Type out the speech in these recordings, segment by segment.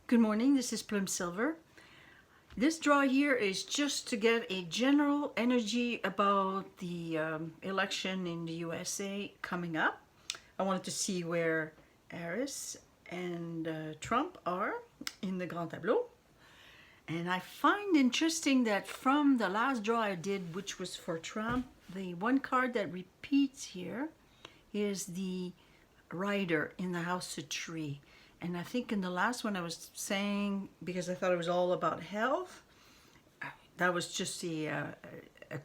Good morning, this is Plum Silver. This draw here is just to get a general energy about the election in the USA coming up. I wanted to see where Harris and Trump are in the Grand Tableau. And I find interesting that from the last draw I did, which was for Trump, the one card that repeats here is the Rider in the House of Tree. And I think in the last one I was saying, because I thought it was all about health, that was just a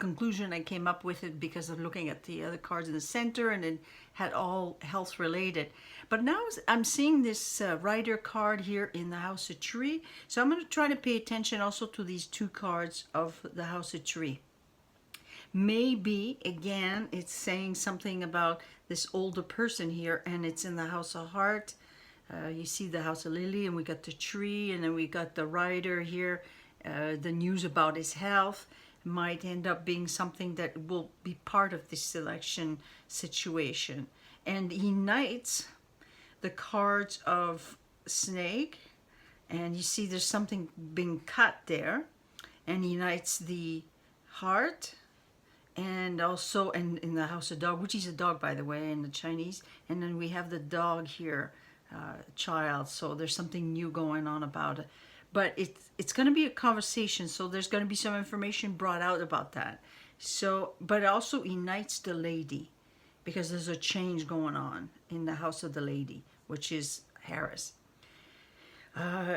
conclusion I came up with it because of looking at the other cards in the center, and it had all health related. But now I'm seeing this Rider card here in the House of Tree. So I'm going to try to pay attention also to these two cards of the House of Tree. Maybe, again, it's saying something about this older person here, and it's in the House of Heart. You see the House of Lily, and we got the tree, and then we got the Rider here. The news about his health might end up being something that will be part of this election situation. And he unites the cards of Snake, and you see there's something being cut there, and he unites the Heart, and also in the House of Dog, which is a dog, by the way, in the Chinese. And then we have the dog here, child. So there's something new going on about it. But it's going to be a conversation, so there's going to be some information brought out about that. So, but it also unites the lady, because there's a change going on in the House of the Lady, which is Harris.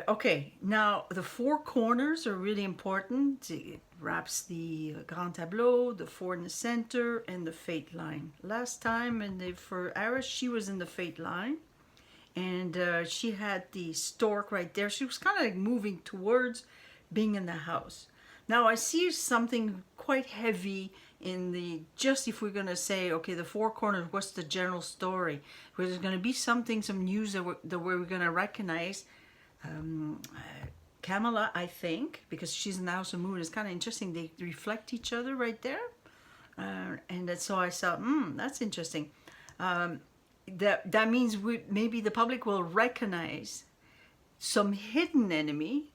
Okay, now the four corners are really important. It wraps the Grand Tableau, the four in the center, and the fate line. Last time, for Harris, she was in the fate line, and she had the stork right there. She was kind of like moving towards being in the house. Now I see something quite heavy in the, just if we're going to say, okay, the four corners, what's the general story? Where there's going to be something, some news that we're going to recognize. Kamala, I think, because she's in the House of Moon, it's kind of interesting. They reflect each other right there. And so I thought, that's interesting. That means maybe the public will recognize some hidden enemy,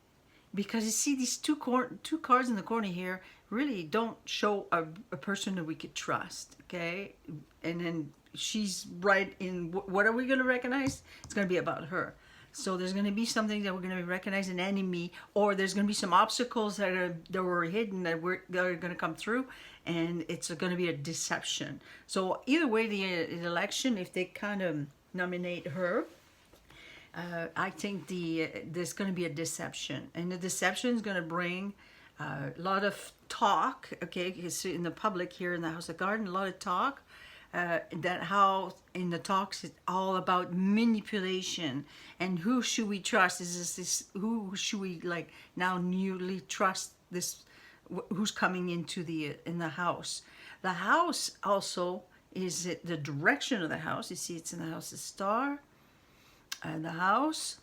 because you see these two cards in the corner here really don't show a person that we could trust, okay? And then she's right in, what are we going to recognize? It's going to be about her. So there's going to be something that we're going to recognize, an enemy, or there's going to be some obstacles that were hidden that are going to come through, and it's going to be a deception. So either way, the election, if they kind of nominate her, I think there's going to be a deception, and the deception is going to bring a lot of talk. Okay, because in the public here in the House of Garden, a lot of talk. That how in the talks it's all about manipulation, and who should we trust? Is this who should we like now newly trust? This who's coming into in the house? The house also is it the direction of the house. You see, it's in the House of Star, and the house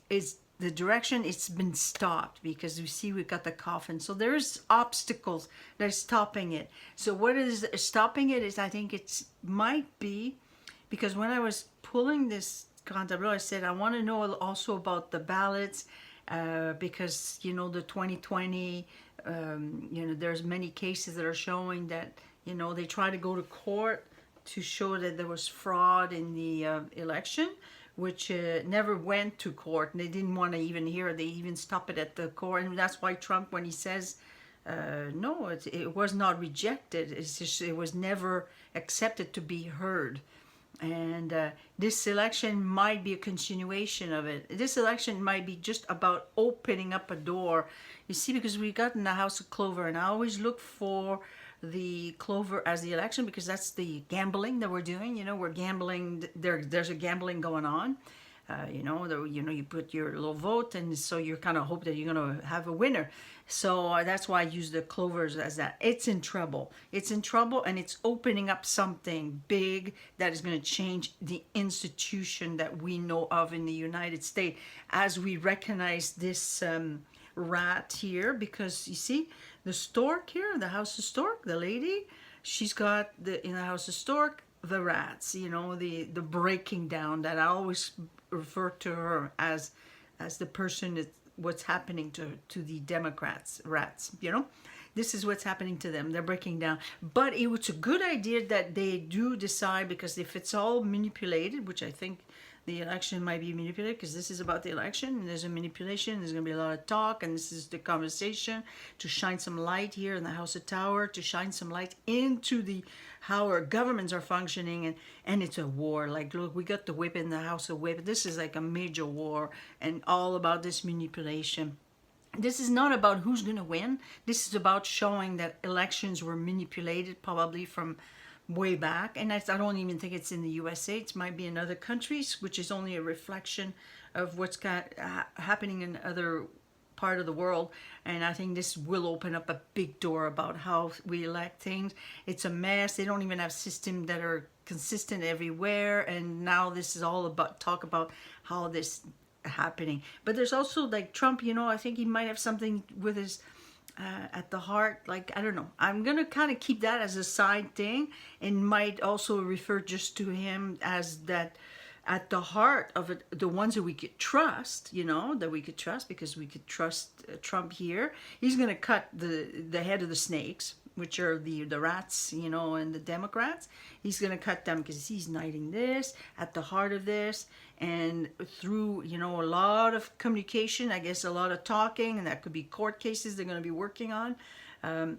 is the direction. It's been stopped because we see we've got the coffin, so there's obstacles that are stopping it. So what is stopping it is, I think it might be because when I was pulling this Grand Tableau, I said I want to know also about the ballots, because the 2020, there's many cases that are showing that they try to go to court to show that there was fraud in the election, which never went to court, and they didn't want to even hear it. They even stopped it at the court, and that's why Trump, when he says, no, it was not rejected, it's just it was never accepted to be heard. And this election might be a continuation of it. This election might be just about opening up a door. You see, because we got in the House of Clover, and I always look for the clover as the election, because that's the gambling that we're doing. We're gambling. There's a gambling going on. You put your little vote, and so you kind of hope that you're going to have a winner. So that's why I use the clovers as that. It's in trouble. It's in trouble, and it's opening up something big that is going to change the institution that we know of in the United States, as we recognize this rat here, because you see the stork here, the House of Stork, the lady, she's got in the House of Stork the rats, the breaking down, that I always refer to her as as the person is what's happening to the Democrats, rats, you know. This is what's happening to them. They're breaking down. But it was a good idea that they do decide, because if it's all manipulated, which I think the election might be manipulated, because this is about the election, and there's a manipulation, there's going to be a lot of talk, and this is the conversation to shine some light here in the House of Tower, to shine some light into the how our governments are functioning, and it's a war. Like, look, we got the whip in the House of Whip. This is like a major war, and all about this manipulation. This is not about who's going to win. This is about showing that elections were manipulated, probably from way back. And I don't even think it's in the USA. It might be in other countries, which is only a reflection of what's happening in other part of the world. And I think this will open up a big door about how we elect things. It's a mess. They don't even have systems that are consistent everywhere. And now this is all about talk about how this happening. But there's also like Trump, you know, I think he might have something with his at the heart, like, I don't know. I'm gonna kind of keep that as a side thing, and might also refer just to him as that at the heart of it, the ones that we could trust, you know, that we could trust, because we could trust Trump here. He's gonna cut the head of the snakes, which are the rats, you know, and the Democrats. He's going to cut them because he's knighting this at the heart of this, and through, you know, a lot of communication, I guess a lot of talking, and that could be court cases they're going to be working on, and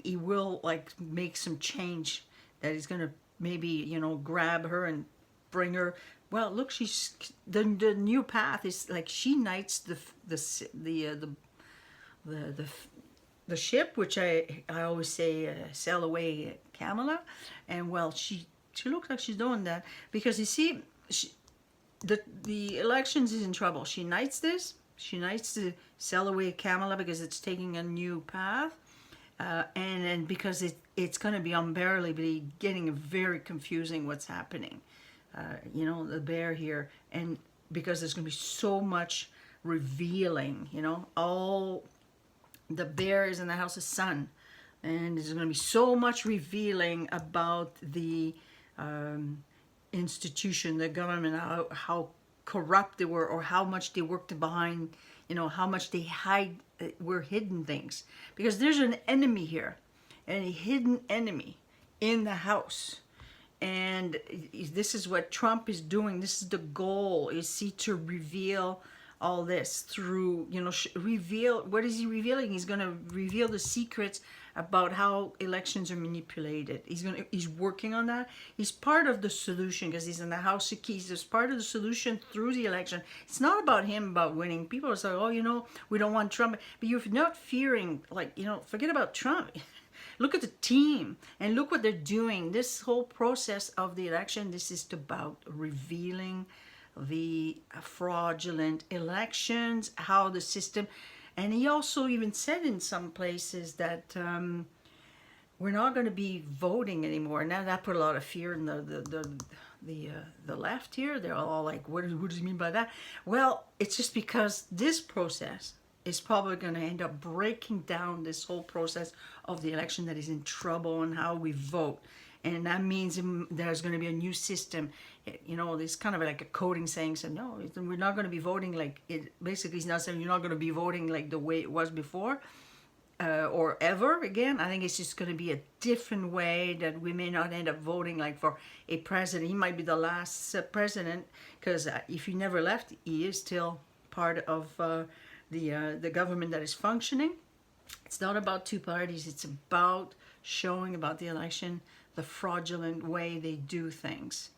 he will like make some change, that he's going to maybe, you know, grab her and bring her. Well, look, she's the new path is like she knights the ship, which I always say sail away Kamala, and well, she looks like she's doing that, because you see, the elections is in trouble. She knights this, she knights to sail away Kamala because it's taking a new path, and because it's going to be unbearably getting very confusing what's happening, you know, the bear here, and because there's going to be so much revealing, you know, all the bear is in the house of sun, and there's going to be so much revealing about the institution, the government, how corrupt they were, or how much they worked behind, you know, how much they were hidden things, because there's an enemy here, and a hidden enemy in the house. And this is what Trump is doing. This is the goal, is he to reveal all this through, you know, reveal, what is he revealing? He's going to reveal the secrets about how elections are manipulated. He's working on that. He's part of the solution, because he's in the House of Keys. He's part of the solution through the election. It's not about him, about winning. People are saying, oh, you know, we don't want Trump. But you're not fearing, like, you know, forget about Trump. Look at the team, and look what they're doing. This whole process of the election, this is about revealing the fraudulent elections, how the system, and he also even said in some places that we're not going to be voting anymore. Now that put a lot of fear in the left here. They're all like, what does he mean by that? Well, it's just because this process is probably going to end up breaking down this whole process of the election that is in trouble, and how we vote. And that means there's going to be a new system. You know, it's kind of like a coding saying, so no, we're not going to be voting like it. Basically, it's not saying you're not going to be voting like the way it was before, or ever again. I think it's just going to be a different way, that we may not end up voting like for a president. He might be the last president, because if he never left, he is still part of the government that is functioning. It's not about two parties. It's about showing about the election, the fraudulent way they do things.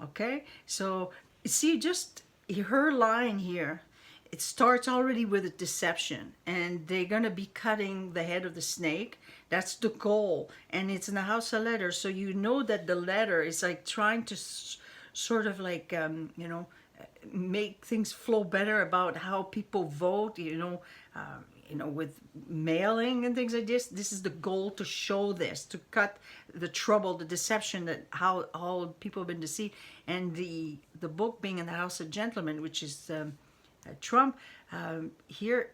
Okay, so see, just her line here, it starts already with a deception, and they're gonna be cutting the head of the snake. That's the goal, and it's in the House of Letters, so you know that the letter is like trying to sort of like you know, make things flow better about how people vote, you know, with mailing and things like this. This is the goal, to show this, to cut the trouble, the deception, that how all people have been deceived. And the book being in the House of Gentlemen, which is Trump, here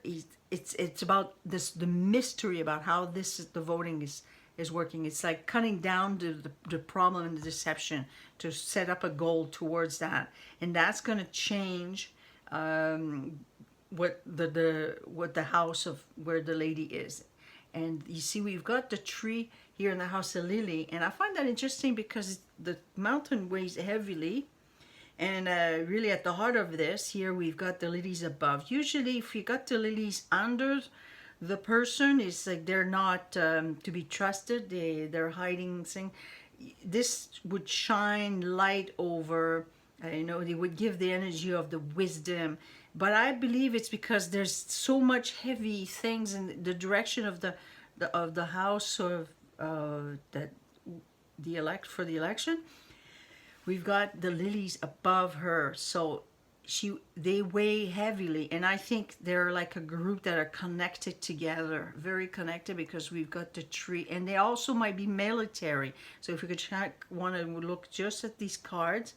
it's about this, the mystery about how the voting is working. It's like cutting down the problem and the deception to set up a goal towards that, and that's going to change what the house of where the lady is. And you see, we've got the tree here in the house of Lily, and I find that interesting because the mountain weighs heavily. And really at the heart of this, here we've got the lilies above. Usually if you got the lilies under the person, it's like they're not to be trusted. They're hiding things. This would shine light over, they would give the energy of the wisdom. But I believe it's because there's so much heavy things in the direction of the house of that for the election. We've got the lilies above her, so they weigh heavily, and I think they're like a group that are connected together, very connected, because we've got the tree, and they also might be military. So if you could want to look just at these cards,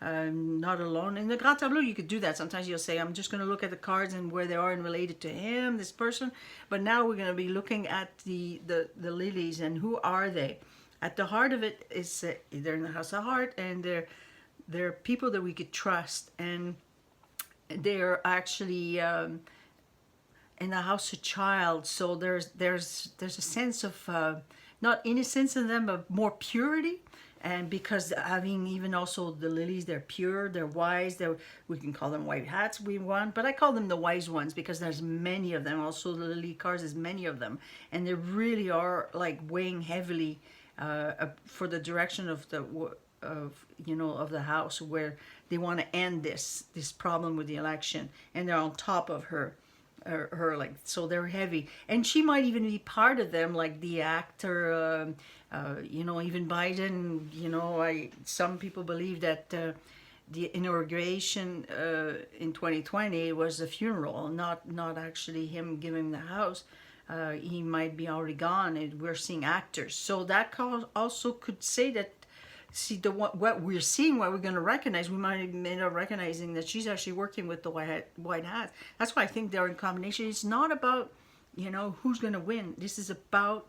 not alone. In the Grand Tableau, you could do that. Sometimes you'll say, I'm just going to look at the cards and where they are and related to him, this person. But now we're going to be looking at the lilies and who are they. At the heart of it is they're in the house of heart, and they're people that we could trust, and they're actually in the house of child. So there's a sense of not innocence in them, but more purity. And because having even also the lilies, they're pure, they're wise. We can call them white hats we want, but I call them the wise ones because there's many of them. Also the lily cards, there's many of them, and they really are like weighing heavily for the direction of the house where they want to end this problem with the election, and they're on top of her like, so they're heavy, and she might even be part of them, like the actor, even Biden. Some people believe that the inauguration in 2020 was a funeral, not actually him giving the house. He might be already gone, and we're seeing actors. So that also could say that, what we're seeing, what we're going to recognize, we might end up recognizing that she's actually working with the white hat. That's why I think they're in combination. It's not about, who's going to win. This is about,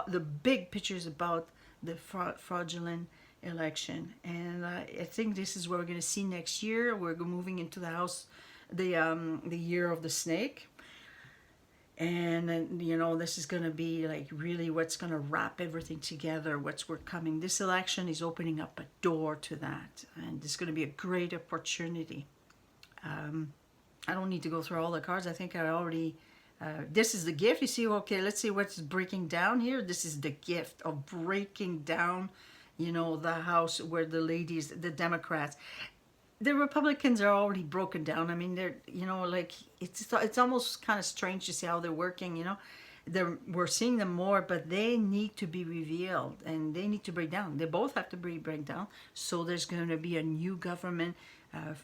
the big picture is about the fraudulent election. And I think this is what we're going to see next year. We're moving into the house, the year of the snake. And then, this is going to be like really what's going to wrap everything together, we're coming. This election is opening up a door to that. And it's going to be a great opportunity. I don't need to go through all the cards. I think I already, this is the gift. You see, okay, let's see what's breaking down here. This is the gift of breaking down, the house where the ladies, the Democrats. The Republicans are already broken down. I mean, they're, like, it's almost kind of strange to see how they're working, we're seeing them more, but they need to be revealed, and they need to break down. They both have to break down. So there's going to be a new government,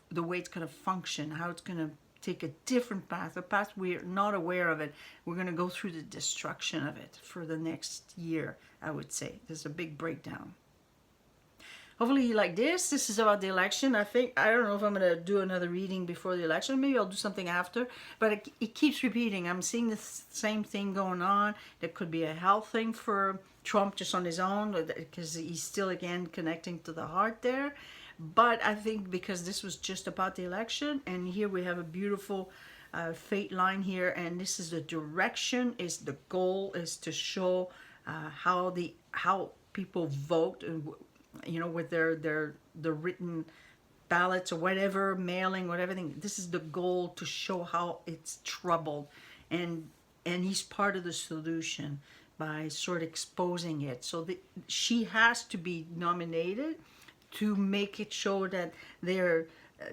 the way it's going to function, how it's going to take a different path, a path we're not aware of it. We're going to go through the destruction of it for the next year, I would say. There's a big breakdown. Hopefully you like this. This is about the election. I don't know if I'm going to do another reading before the election. Maybe I'll do something after. But it keeps repeating. I'm seeing the same thing going on. There could be a health thing for Trump just on his own, because he's still, again, connecting to the heart there. But I think because this was just about the election, and here we have a beautiful fate line here, and this is the direction, is the goal is to show how people vote, and with the written ballots or whatever, mailing, whatever thing. This is the goal, to show how it's troubled, and he's part of the solution by sort of exposing it. So she has to be nominated to make it show that they're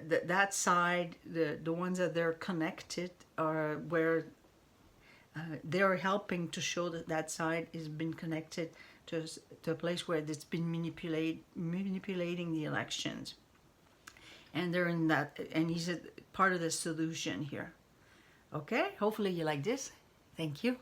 that side, the ones that they're connected, are where they're helping to show that side has been connected to a place where it's been manipulating the elections, and they're in that, and he's a part of the solution here. Okay, hopefully you like this. Thank you.